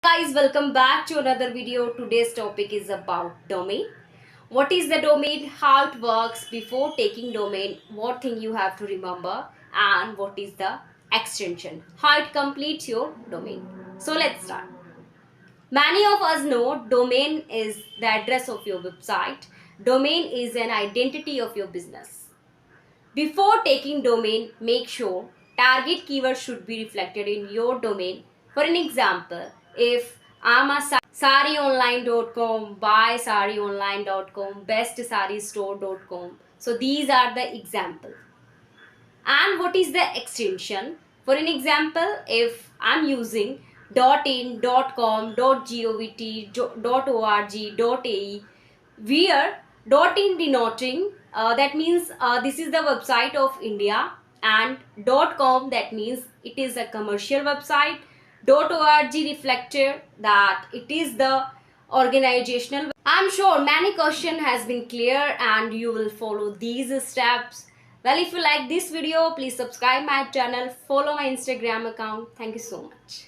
Guys, welcome back to another video. Today's topic is about domain. What is the domain, how it works, before taking domain, what thing you have to remember, and what is the extension, how it completes your domain. So let's start. Many of us know domain is the address of your website. Domain is an identity of your business. Before taking domain, make sure target keyword should be reflected in your domain. For an example, if I'm a sarionline.com, buysarionline.com, bestsaristore.com. So these are the example. And what is the extension? For an example, if I'm using .in, .com, .govt, .org, .ae, where .in denoting, that means this is the website of India, and .com, that means it is a commercial website, .org reflected that it is the organizational. I'm sure many question has been clear and you will follow these steps. Well, if you like this video, please subscribe my channel, follow my Instagram account. Thank you so much.